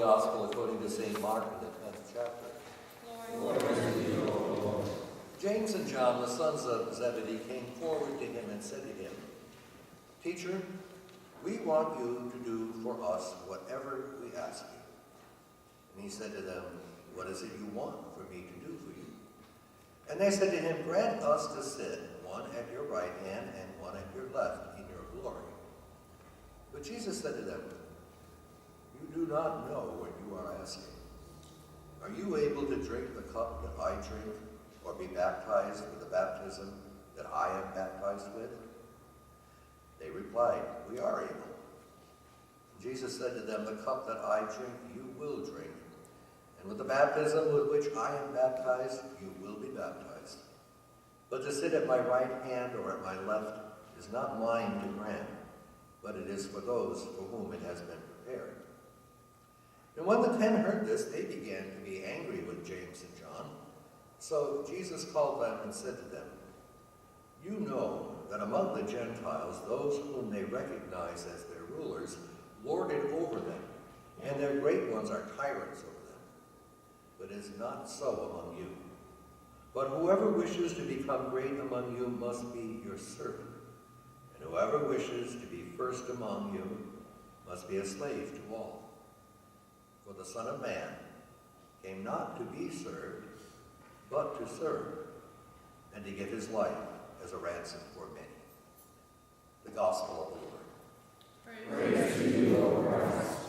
Gospel according to St. Mark in the 10th chapter. Lord, James and John, the sons of Zebedee, came forward to him and said to him, "Teacher, we want you to do for us whatever we ask you." And he said to them, "What is it you want for me to do for you?" And they said to him, "Grant us to sit, one at your right hand and one at your left, in your glory." But Jesus said to them, "You do not know what you are asking. Are you able to drink the cup that I drink, or be baptized with the baptism that I am baptized with?" They replied, "We are able." Jesus said to them, "The cup that I drink, you will drink, and with the baptism with which I am baptized, you will be baptized. But to sit at my right hand or at my left is not mine to grant, but it is for those for whom it has been prepared." And when the 10 heard this, they began to be angry with James and John. So Jesus called them and said to them, "You know that among the Gentiles, those whom they recognize as their rulers lord it over them, and their great ones are tyrants over them. But it is not so among you. But whoever wishes to become great among you must be your servant, and whoever wishes to be first among you must be a slave to all. For the Son of Man came not to be served, but to serve, and to give his life as a ransom for many." The Gospel of the Lord. praise to you, Lord Christ.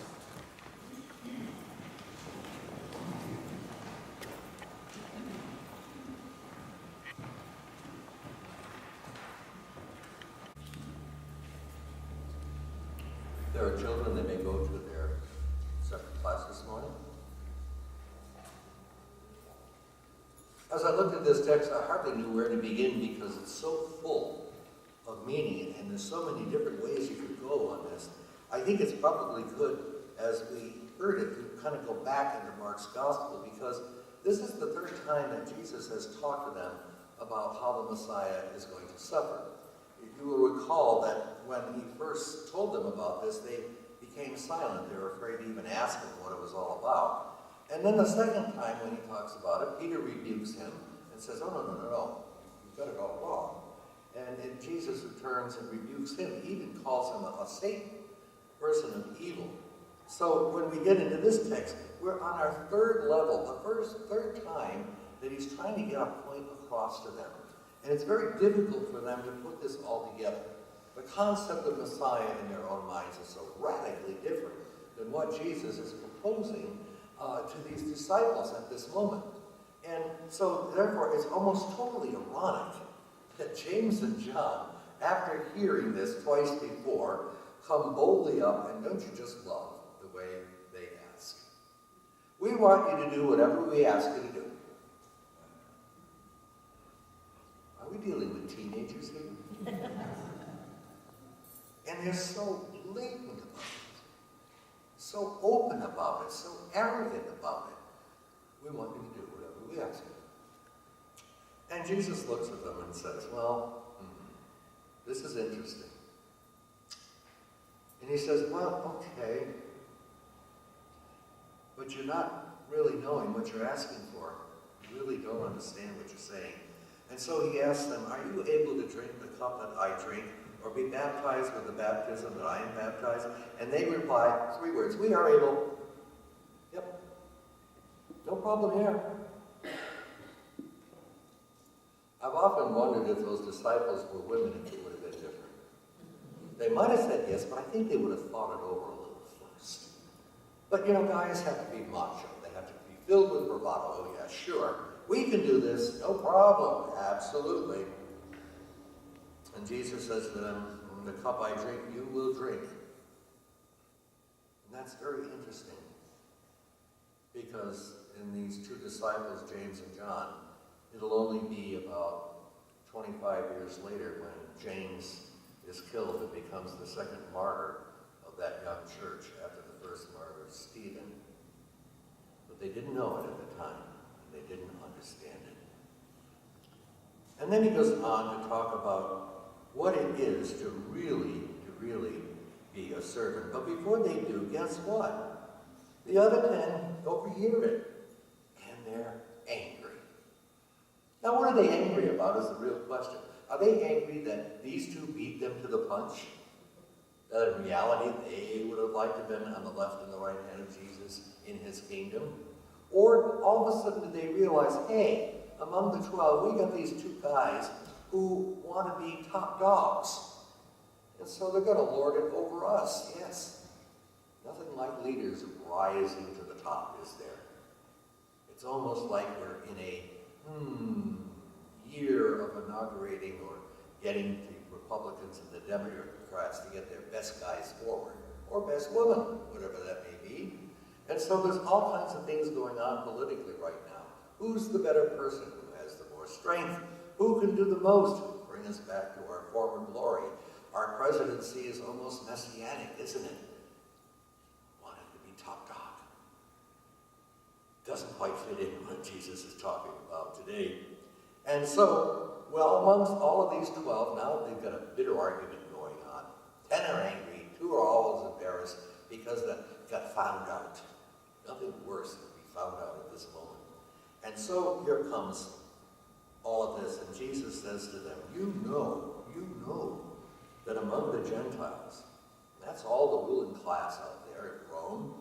There are children that may go to their separate class this morning. As I looked at this text, I hardly knew where to begin because it's so full of meaning and there's so many different ways you could go on this. I think it's probably good, as we heard it, to kind of go back into Mark's Gospel, because this is the third time that Jesus has talked to them about how the Messiah is going to suffer. You will recall that when he first told them about this, they became silent. They were afraid to even ask him what it was all about. And then the second time when he talks about it, Peter rebukes him and says, "Oh, no, you've got it all wrong." And Jesus returns and rebukes him. He even calls him a Satan, person of evil. So when we get into this text, we're on our third level, the third time that he's trying to get a point across to them. And it's very difficult for them to put this all together. The concept of Messiah in their own minds is so radically different than what Jesus is proposing to these disciples at this moment. And so therefore it's almost totally ironic that James and John, after hearing this twice before, come boldly up, and don't you just love the way they ask? "We want you to do whatever we ask you to do." Are we dealing with teenagers here? And they're so blatant about it, so open about it, so arrogant about it. "We want you to do whatever we ask you." And Jesus looks at them and says, "Well, this is interesting." And he says, "Well, okay, but you're not really knowing what you're asking for. You really don't understand what you're saying." And so he asks them, "Are you able to drink the cup that I drink, or be baptized with the baptism that I am baptized?" And they reply 3 words, "We are able." Yep. No problem here. I've often wondered if those disciples were women, if it would have been different. They might have said yes, but I think they would have thought it over a little first. But guys have to be macho. They have to be filled with bravado. "Oh yeah, sure. We can do this, no problem, absolutely." And Jesus says to them, "The cup I drink, you will drink." And that's very interesting, because in these 2 disciples, James and John, it'll only be about 25 years later when James is killed and becomes the second martyr of that young church after the first martyr, Stephen. But they didn't know it at the time. They didn't understand it. And then he goes on to talk about what it is to really be a servant. But before they do, guess what? The other 10 overhear it, and they're angry. Now, what are they angry about is the real question. Are they angry that these two beat them to the punch? That in reality, they would have liked to have been on the left and the right hand of Jesus in his kingdom? Or all of a sudden did they realize, hey, among the 12, we got these two guys who want to be top dogs. And so they're going to lord it over us, yes. Nothing like leaders rising to the top, is there? It's almost like we're in a year of inaugurating or getting the Republicans and the Democrats to get their best guys forward, or best woman, whatever that may be. And so there's all kinds of things going on politically right now. Who's the better person? Who has the more strength? Who can do the most? Bring us back to our former glory. Our presidency is almost messianic, isn't it? Wanted to be top dog. Doesn't quite fit in what Jesus is talking about today. And so, well, amongst all of these 12, now they've got a bitter argument going on. 10 are angry, 2 are always embarrassed because they got found out. Nothing worse than to be found out at this moment. And so here comes all of this, and Jesus says to them, you know that among the Gentiles, that's all the ruling class out there in Rome,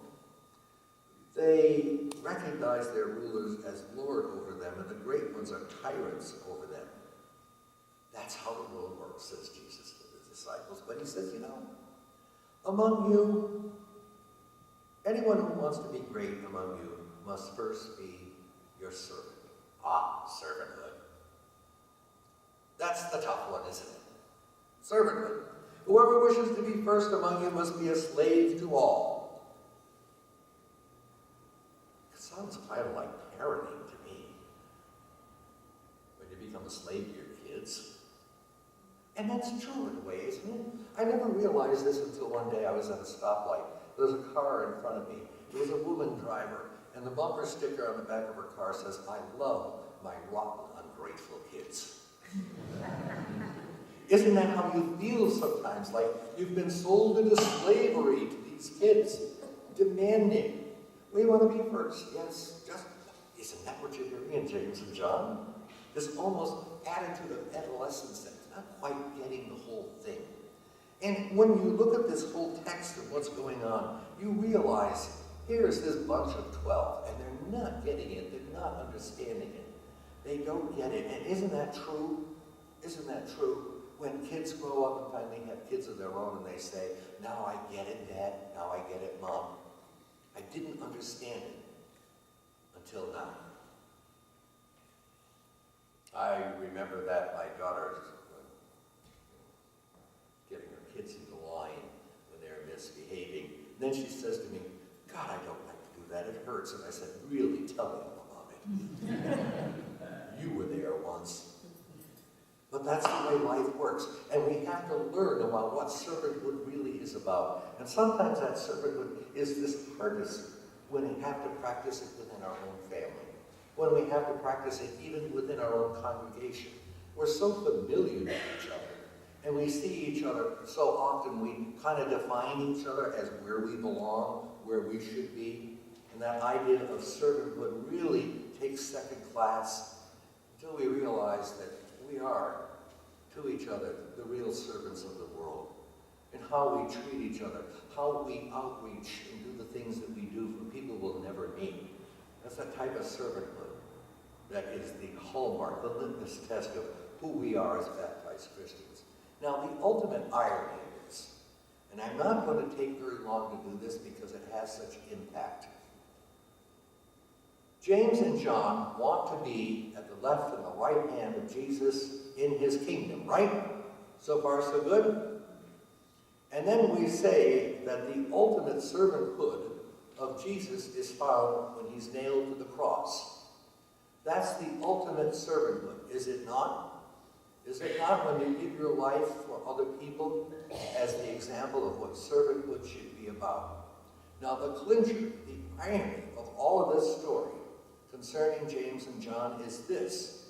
they recognize their rulers as Lord over them, and the great ones are tyrants over them. That's how the world works, says Jesus to the disciples. But he says, among you, anyone who wants to be great among you must first be your servant. Servanthood. That's the tough one, isn't it? Servanthood. Whoever wishes to be first among you must be a slave to all. It sounds kind of like parenting to me. When you become a slave to your kids. And that's true in a way, isn't it? I never realized this until one day I was at a stoplight. There was a car in front of me. It was a woman driver, and the bumper sticker on the back of her car says, I love my rotten, ungrateful kids. Isn't that how you feel sometimes? Like you've been sold into slavery to these kids, demanding. We want to be first, yes. Isn't that what you're hearing in James and John? This almost attitude of adolescence that's not quite getting the whole thing. And when you look at this whole text and what's going on, you realize here's this bunch of 12, and they're not getting it, they're not understanding it. They don't get it. And isn't that true? Isn't that true? When kids grow up and finally have kids of their own and they say, now I get it, Dad, now I get it, Mom. I didn't understand it until now. I remember that my daughter getting her kids into line when they're misbehaving. And then she says to me, God, I don't like to do that, it hurts. And I said, really, tell me all about it. You were there once. But that's the way life works. And we have to learn about what servanthood really is about. And sometimes that servanthood is this hardest when we have to practice it within our own family. When we have to practice it even within our own congregation. We're so familiar with each other. And we see each other so often we kind of define each other as where we belong, where we should be. And that idea of servanthood really takes second class until we realize that we are, to each other, the real servants of the world. And how we treat each other, how we outreach and do the things that we do for people we'll never meet. That's that type of servanthood that is the hallmark, the litmus test of who we are as baptized Christians. Now, the ultimate irony of this, and I'm not going to take very long to do this because it has such impact. James and John want to be at the left and the right hand of Jesus in his kingdom, right? So far, so good? And then we say that the ultimate servanthood of Jesus is found when he's nailed to the cross. That's the ultimate servanthood, is it not? Is it not when you give your life for other people as the example of what servanthood should be about? Now, the clincher, the irony of all of this story concerning James and John is this.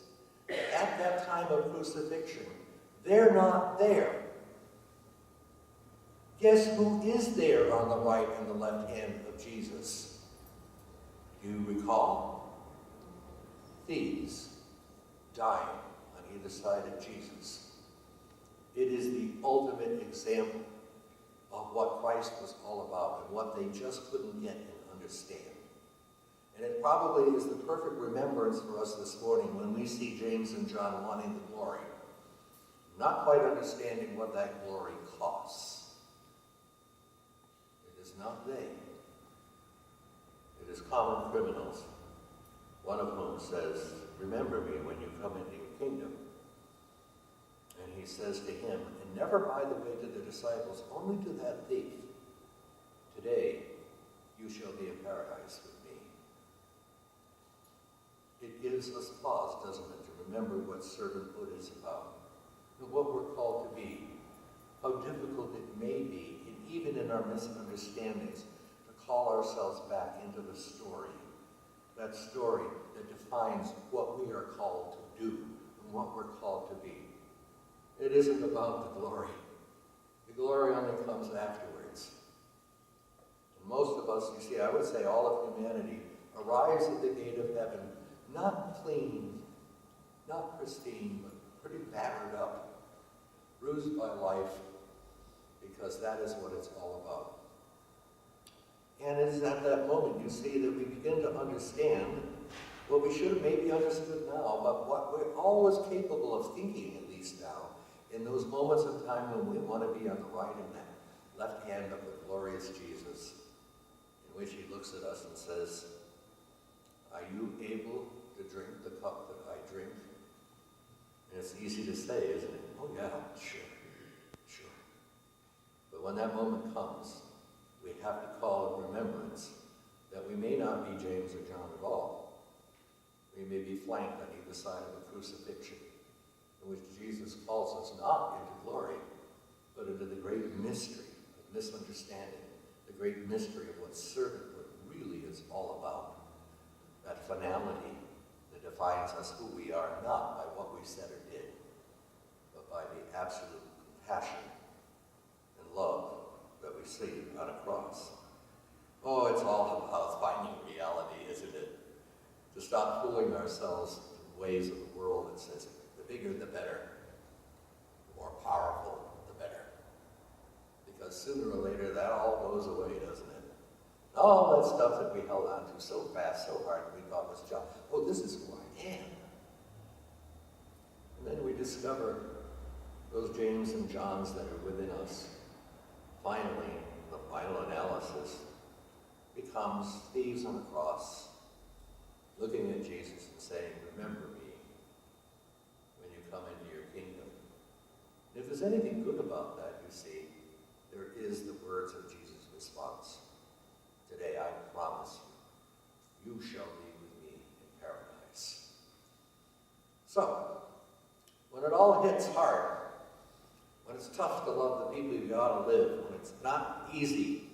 At that time of crucifixion, they're not there. Guess who is there on the right and the left hand of Jesus? Do you recall? Thieves dying on either side of Jesus. It is the ultimate example of what Christ was all about and what they just couldn't get and understand. And it probably is the perfect remembrance for us this morning when we see James and John wanting the glory, not quite understanding what that glory costs. It is not they. It is common criminals, one of whom says, "Remember me when you come into your kingdom." And he says to him, and never, by the way, to the disciples, only to that thief, "Today you shall be in paradise with me." It gives us pause, doesn't it, to remember what servanthood is about, and what we're called to be, how difficult it may be, and even in our misunderstandings, to call ourselves back into the story, that story that defines what we are called to do and what we're called to be. It isn't about the glory. The glory only comes afterwards. And most of us, you see, I would say all of humanity, arrives at the gate of heaven, not clean, not pristine, but pretty battered up, bruised by life, because that is what it's all about. And it's at that moment, you see, that we begin to understand what we should have maybe understood now, but what we're always capable of thinking, at least now, in those moments of time when we want to be on the right and that left hand of the glorious Jesus, in which he looks at us and says, "Are you able to drink the cup that I drink?" And it's easy to say, isn't it? "Oh yeah, sure. But when that moment comes, we have to call in remembrance that we may not be James or John at all. We may be flanked on either side of the crucifixion, in which Jesus calls us not into glory, but into the great mystery of misunderstanding, the great mystery of what servanthood really is all about. That finality that defines us who we are, not by what we said or did, but by the absolute compassion and love that we see on a cross. Oh, it's all about finding reality, isn't it? To stop fooling ourselves in the ways of the world that says, the bigger the better, the more powerful the better. Because sooner or later that all goes away, doesn't it? All that stuff that we held on to so fast, so hard, we thought was just, oh, this is who I am. And then we discover those James and Johns that are within us. Finally, the final analysis becomes thieves on the cross, looking at Jesus and saying, "Remember me when you come into your kingdom." And if there's anything good about that, you see, there is the words of Jesus' response. "Today I promise you, you shall be with me in paradise." So, when it all hits hard, when it's tough to love the people you ought to live, when it's not easy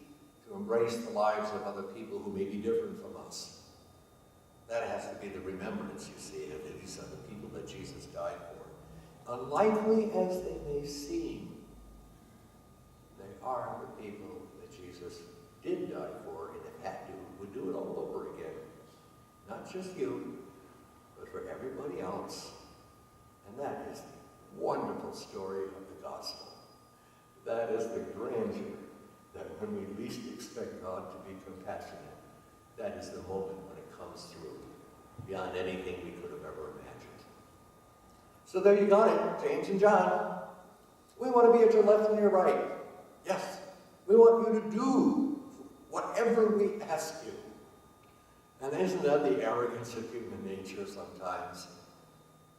to embrace the lives of other people who may be different from us, that has to be the remembrance, you see, of these are the people that Jesus died for. Unlikely as they may seem, they are the people that Jesus did die for, and if had to, would do it all over again. Not just you, but for everybody else. And that is the wonderful story of the gospel. That is the grandeur that when we least expect God to be compassionate, that is the moment when it comes through beyond anything we could have ever imagined. So there you got it, James and John. We want to be at your left and your right. Yes, we want you to do whatever we ask you. And isn't that the arrogance of human nature sometimes?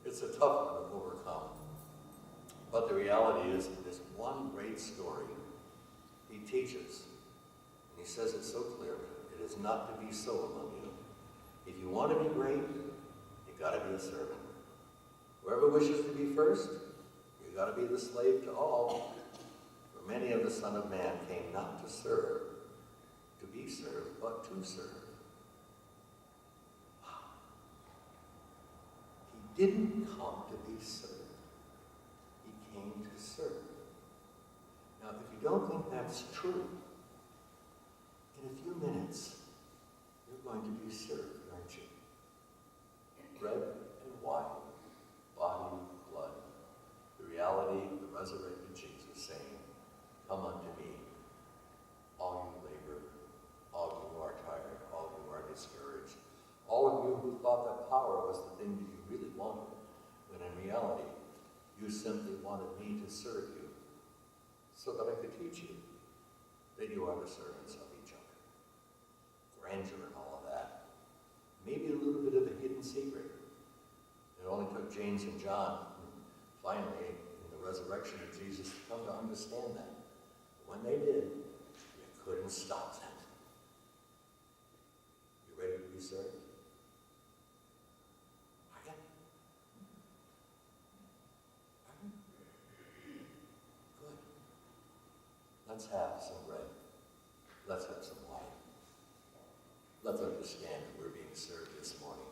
It's a tough one to overcome. But the reality is, this one great story, he teaches, and he says it so clearly, it is not to be so among you. If you want to be great, you've got to be a servant. Whoever wishes to be first, you've got to be the slave to all. For many of the Son of Man came not to serve, to be served, but to serve. He didn't come to be served. He came to serve. Now, if you don't think that's true, in a few minutes, you're going to be served. something that you really wanted, when in reality, you simply wanted me to serve you so that I could teach you that you are the servants of each other. Grandeur and all of that. Maybe a little bit of a hidden secret. It only took James and John, finally, in the resurrection of Jesus, to come to understand that. When they did, you couldn't stop that. You ready to be served? Are you? Are you? Good. Let's have some bread. Let's have some wine. Let's understand that we're being served this morning